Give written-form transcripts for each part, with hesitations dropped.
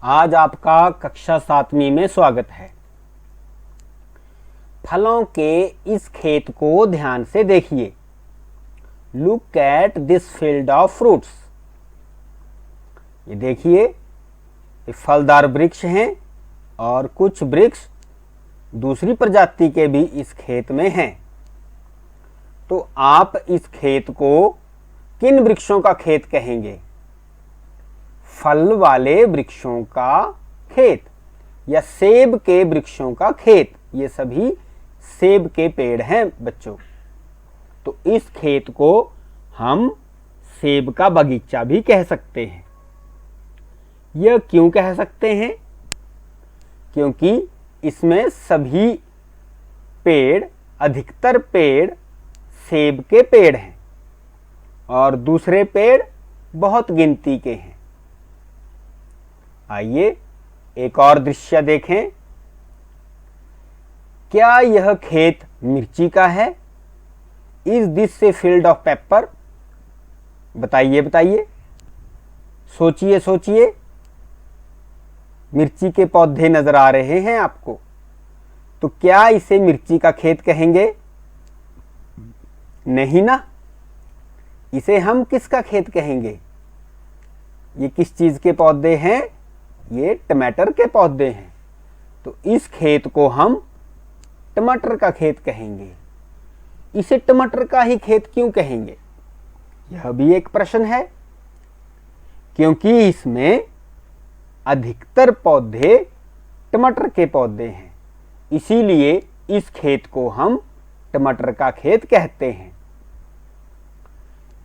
आज आपका कक्षा 7वीं में स्वागत है। फलों के इस खेत को ध्यान से देखिए। Look at this field of fruits. ये देखिए, ये फलदार वृक्ष हैं और कुछ वृक्ष दूसरी प्रजाति के भी इस खेत में हैं। तो आप इस खेत को किन वृक्षों का खेत कहेंगे? फल वाले वृक्षों का खेत या सेब के वृक्षों का खेत? ये सभी सेब के पेड़ हैं बच्चों। तो इस खेत को हम सेब का बगीचा भी कह सकते हैं। यह क्यों कह सकते हैं? क्योंकि इसमें सभी पेड़, अधिकतर पेड़ सेब के पेड़ हैं और दूसरे पेड़ बहुत गिनती के हैं। आइए एक और दृश्य देखें। क्या यह खेत मिर्ची का है? Is this a field of paper? बताइए बताइए, सोचिए सोचिए। मिर्ची के पौधे नजर आ रहे हैं आपको, तो क्या इसे मिर्ची का खेत कहेंगे? नहीं ना। इसे हम किसका खेत कहेंगे? ये किस चीज के पौधे हैं? ये टमाटर के पौधे हैं। तो इस खेत को हम टमाटर का खेत कहेंगे। इसे टमाटर का ही खेत क्यों कहेंगे? यह भी एक प्रश्न है। क्योंकि इसमें अधिकतर पौधे टमाटर के पौधे हैं, इसीलिए इस खेत को हम टमाटर का खेत कहते हैं।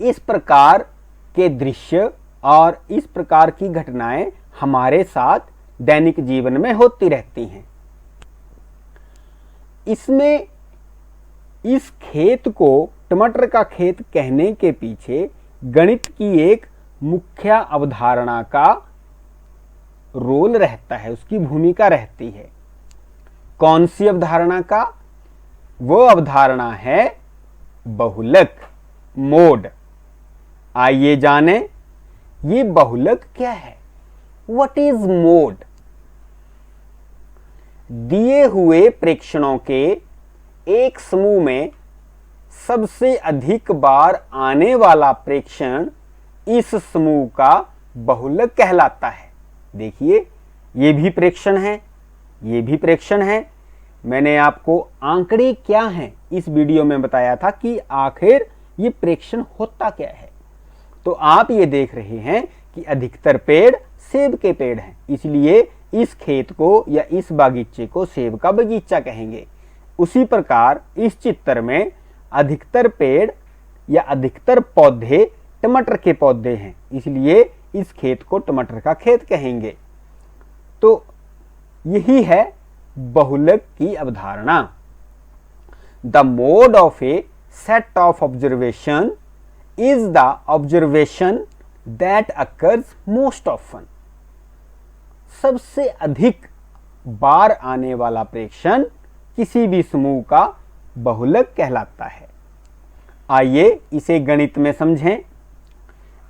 इस प्रकार के दृश्य और इस प्रकार की घटनाएं हमारे साथ दैनिक जीवन में होती रहती हैं। इसमें इस खेत को टमाटर का खेत कहने के पीछे गणित की एक मुख्य अवधारणा का रोल रहता है, उसकी भूमिका रहती है। कौन सी अवधारणा का? वो अवधारणा है बहुलक, मोड। आइए जाने ये बहुलक क्या है। What is mode? दिए हुए प्रेक्षणों के एक समूह में सबसे अधिक बार आने वाला प्रेक्षण इस समूह का बहुलक कहलाता है। देखिए, ये भी प्रेक्षण है, ये भी प्रेक्षण है। मैंने आपको आंकड़े क्या हैं इस वीडियो में बताया था कि आखिर ये प्रेक्षण होता क्या है। तो आप ये देख रहे हैं कि अधिकतर पेड़ सेब के पेड़ हैं, इसलिए इस खेत को या इस बागीचे को सेब का बगीचा कहेंगे। उसी प्रकार इस चित्र में अधिकतर पेड़ या अधिकतर पौधे टमाटर के पौधे हैं, इसलिए इस खेत को टमाटर का खेत कहेंगे। तो यही है बहुलक की अवधारणा। The mode of A set of observation is the observation that occurs most often. सबसे अधिक बार आने वाला प्रेक्षण किसी भी समूह का बहुलक कहलाता है। आइए इसे गणित में समझें।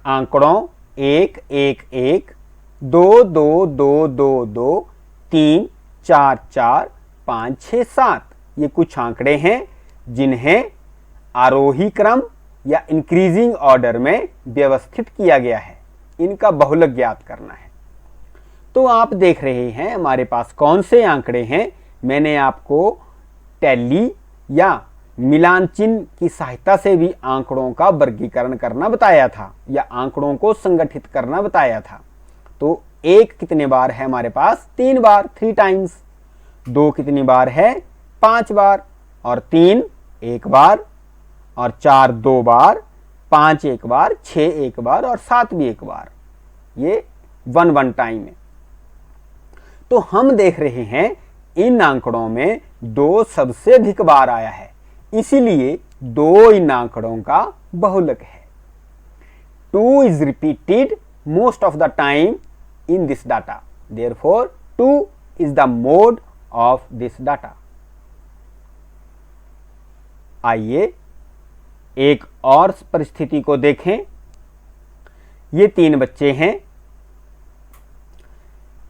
आंकड़ों 1 1 1, 2 2 2 2 2, 3 4 4, 5 6 7 ये कुछ आंकड़े हैं जिन्हें आरोही क्रम या इंक्रीजिंग ऑर्डर में व्यवस्थित किया गया है। इनका बहुलक ज्ञात करना है। तो आप देख रहे हैं हमारे पास कौन से आंकड़े हैं। मैंने आपको टैली या मिलान चिन्ह की सहायता से भी आंकड़ों का वर्गीकरण करना बताया था या आंकड़ों को संगठित करना बताया था। तो 1 कितने बार है हमारे पास? 3 बार, 3 टाइम्स। 2 कितनी बार है? 5 बार। और 3 1 बार, और 4 2 बार, 5 1 बार, 6 1 बार और 7 भी 1 बार। ये 1 टाइम है। तो हम देख रहे हैं इन आंकड़ों में 2 सबसे अधिक बार आया है, इसीलिए 2 इन आंकड़ों का बहुलक है। 2 is repeated most of the time in this data. Therefore, 2 is the mode of this data. आइए एक और परिस्थिति को देखें। ये 3 बच्चे हैं।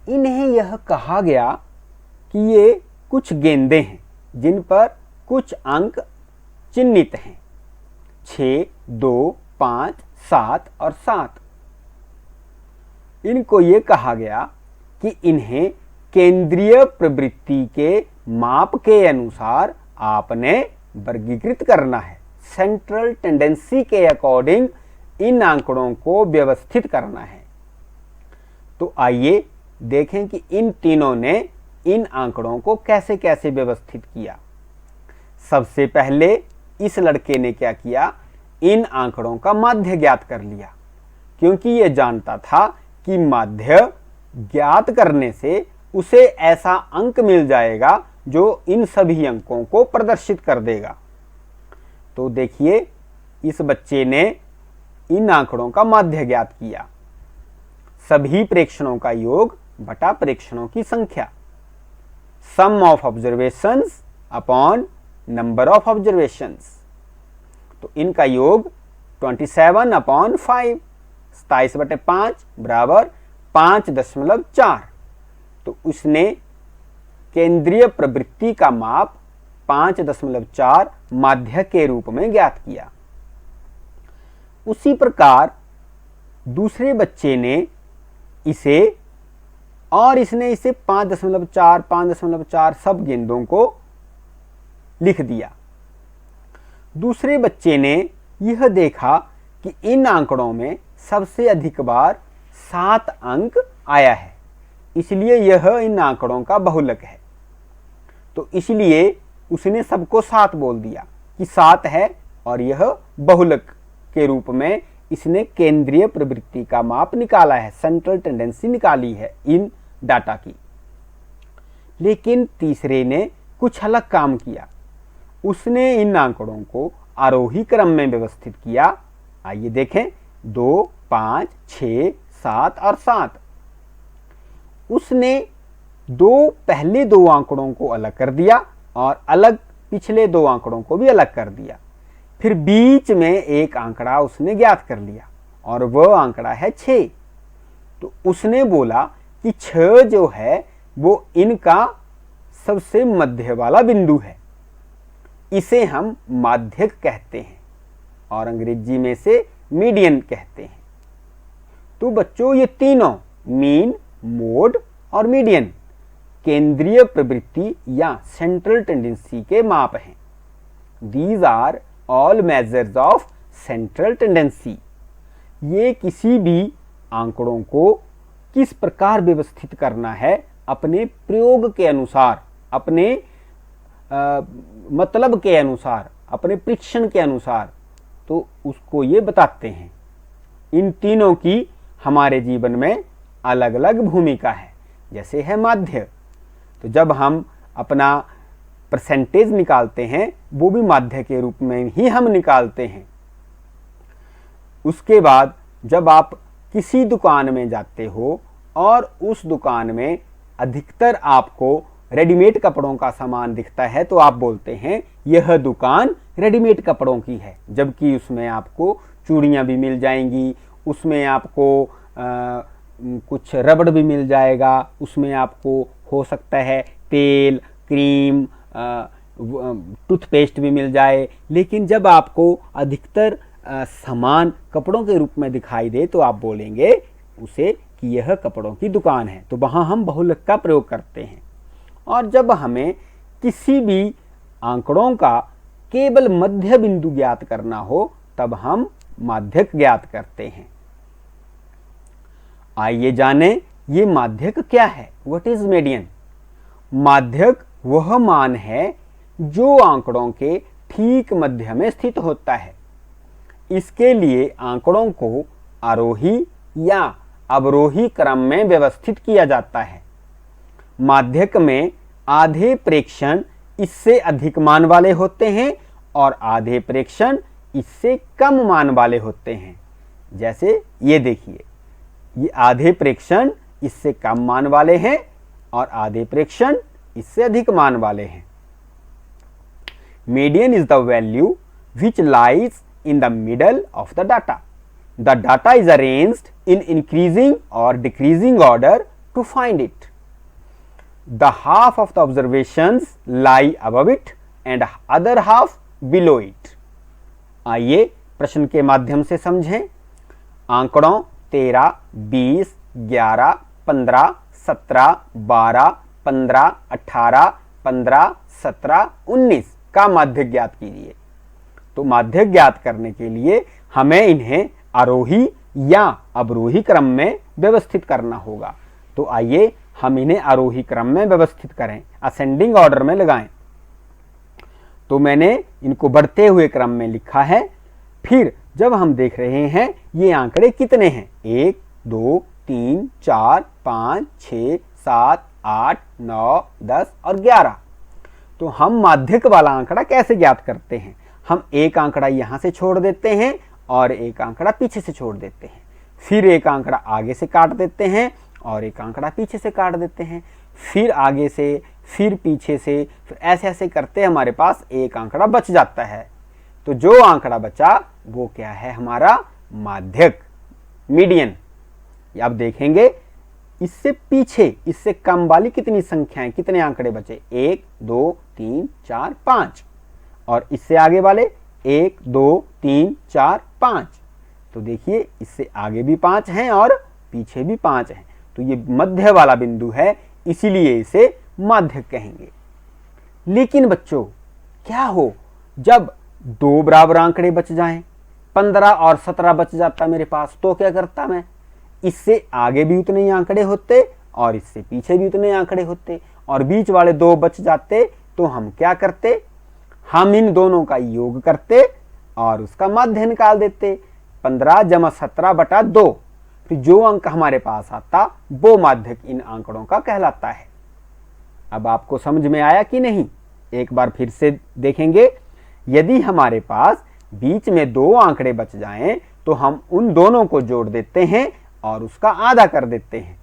इन्हें यह कहा गया कि ये कुछ गेंदें हैं जिन पर कुछ अंक चिन्हित हैं, 6, 2, 5, 7 और 7। इनको ये कहा गया कि इन्हें केंद्रीय प्रवृत्ति के माप के अनुसार आपने वर्गीकृत करना है। सेंट्रल टेंडेंसी के अकॉर्डिंग इन आंकड़ों को व्यवस्थित करना है। तो आइए देखें कि इन तीनों ने इन आंकड़ों को कैसे कैसे व्यवस्थित किया। सबसे पहले इस लड़के ने क्या किया, इन आंकड़ों का माध्य ज्ञात कर लिया, क्योंकि यह जानता था कि माध्य ज्ञात करने से उसे ऐसा अंक मिल जाएगा जो इन सभी अंकों को प्रदर्शित कर देगा। तो देखिए, इस बच्चे ने इन आंकड़ों का माध्य ज्ञात किया। सभी प्रेक्षणों का योग बटा प्रेक्षणों की संख्या, sum of observations upon number of observations. तो इनका योग 27/5, 27/5 बराबर 5.4। तो उसने केंद्रीय प्रवृत्ति का माप 5.4 माध्य के रूप में ज्ञात किया। उसी प्रकार दूसरे बच्चे ने इसे इसने इसे 5.4 सब गेंदों को लिख दिया। दूसरे बच्चे ने यह देखा कि इन आंकड़ों में सबसे अधिक बार 7 अंक आया है, इसलिए यह इन आंकड़ों का बहुलक है। तो इसलिए उसने सबको 7 बोल दिया कि 7 है, और यह बहुलक के रूप में इसने केंद्रीय प्रवृत्ति का माप निकाला है, सेंट्रल टेंडेंसी निकाली है इन डाटा की। लेकिन तीसरे ने कुछ अलग काम किया। उसने इन आंकड़ों को आरोही क्रम में व्यवस्थित किया। आइए देखें, 2, 5, 6, 7 और 7। उसने पहले दो आंकड़ों को अलग कर दिया और अलग पिछले 2 आंकड़ों को भी अलग कर दिया। फिर बीच में एक आंकड़ा उसने ज्ञात कर लिया, और वह आंकड़ा है 6। तो उसने बोला कि 6 जो है वो इनका सबसे मध्य वाला बिंदु है, इसे हम माध्यक कहते हैं, और अंग्रेजी में से मीडियन कहते हैं। तो बच्चों, ये तीनों मीन, मोड और मीडियन केंद्रीय प्रवृत्ति या सेंट्रल टेंडेंसी के माप हैं। These are all measures of central tendency. ये किसी भी आंकड़ों को किस प्रकार व्यवस्थित करना है अपने प्रयोग के अनुसार, अपने मतलब के अनुसार, अपने परीक्षण के अनुसार, तो उसको ये बताते हैं। इन तीनों की हमारे जीवन में अलग अलग भूमिका है। जैसे है माध्य, तो जब हम अपना परसेंटेज निकालते हैं वो भी माध्य के रूप में ही हम निकालते हैं। उसके बाद जब आप किसी दुकान में जाते हो और उस दुकान में अधिकतर आपको रेडीमेड कपड़ों का सामान दिखता है, तो आप बोलते हैं यह दुकान रेडीमेड कपड़ों की है, जबकि उसमें आपको चूड़ियाँ भी मिल जाएंगी, उसमें आपको कुछ रबड़ भी मिल जाएगा, उसमें आपको हो सकता है तेल, क्रीम, टूथपेस्ट भी मिल जाए। लेकिन जब आपको अधिकतर सामान कपड़ों के रूप में दिखाई दे तो आप बोलेंगे उसे कि यह कपड़ों की दुकान है। तो वहाँ हम बहुलक का प्रयोग करते हैं। और जब हमें किसी भी आंकड़ों का केवल मध्य बिंदु ज्ञात करना हो तब हम माध्यक ज्ञात करते हैं। आइए जाने ये माध्यक क्या है। What is median? माध्यक वह मान है जो आंकड़ों के ठीक मध्य में स्थित होता है। इसके लिए आंकड़ों को आरोही या अवरोही क्रम में व्यवस्थित किया जाता है। माध्यक में आधे प्रेक्षण इससे अधिक मान वाले होते हैं और आधे प्रेक्षण इससे कम मान वाले होते हैं। जैसे ये देखिए, ये आधे प्रेक्षण इससे कम मान वाले हैं और आधे प्रेक्षण इससे अधिक मान वाले हैं। Median is the value which lies in the middle of the data. The data is arranged in increasing or decreasing order to find it. The half of the observations lie above it and other half below it. आइए प्रश्न के माध्यम से समझें। आंकड़ों 13, 20, 11, 15, 17, 12, 15, 18, 15, 17, 19 का माध्य ज्ञात कीजिए। तो माध्य ज्ञात करने के लिए हमें इन्हें आरोही या अवरोही क्रम में व्यवस्थित करना होगा। तो आइए हम इन्हें आरोही क्रम में व्यवस्थित करें, असेंडिंग ऑर्डर में लगाएं। तो मैंने इनको बढ़ते हुए क्रम में लिखा है। फिर जब हम देख रहे हैं ये आंकड़े कितने हैं, 1, 2, 3, 4, 5, 6, 7, 8, 9, 10 और 11। तो हम माध्यक वाला आंकड़ा कैसे ज्ञात करते हैं? हम एक आंकड़ा यहां से छोड़ देते हैं और एक आंकड़ा पीछे से छोड़ देते हैं, फिर एक आंकड़ा आगे से काट देते हैं और एक आंकड़ा पीछे से काट देते हैं, फिर आगे से, फिर पीछे से, फिर ऐसे ऐसे करते हमारे पास एक आंकड़ा बच जाता है। तो जो आंकड़ा बचा वो क्या है? हमारा माध्यक, मीडियन। अब देखेंगे इससे पीछे, इससे कम वाली कितनी संख्याएं, कितने आंकड़े बचे? 1, 2, 3, 4, 5। और इससे आगे वाले 1, 2, 3, 4, 5। तो देखिए इससे आगे भी 5 हैं और पीछे भी 5 हैं। तो ये मध्य वाला बिंदु है, इसीलिए इसे माध्यक कहेंगे। लेकिन बच्चों क्या हो जब 2 बराबर आंकड़े बच जाएं, 15 और 17 बच जाता मेरे पास, तो क्या करता मैं? इससे आगे भी उतने ही आंकड़े होते और इससे पीछे भी उतने आंकड़े होते और बीच वाले 2 बच जाते। तो हम क्या करते? हम इन दोनों का योग करते और उसका माध्य निकाल देते। 15 जमा 17 बटा 2। फिर जो अंक हमारे पास आता वो माध्यक इन आंकड़ों का कहलाता है। अब आपको समझ में आया कि नहीं? एक बार फिर से देखेंगे। यदि हमारे पास बीच में 2 आंकड़े बच जाएं तो हम उन दोनों को जोड़ देते हैं और उसका आधा कर देते हैं।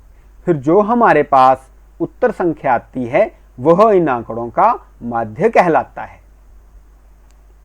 फिर जो हमारे पास उत्तर संख्या आती है वह इन आंकड़ों का माध्य कहलाता है।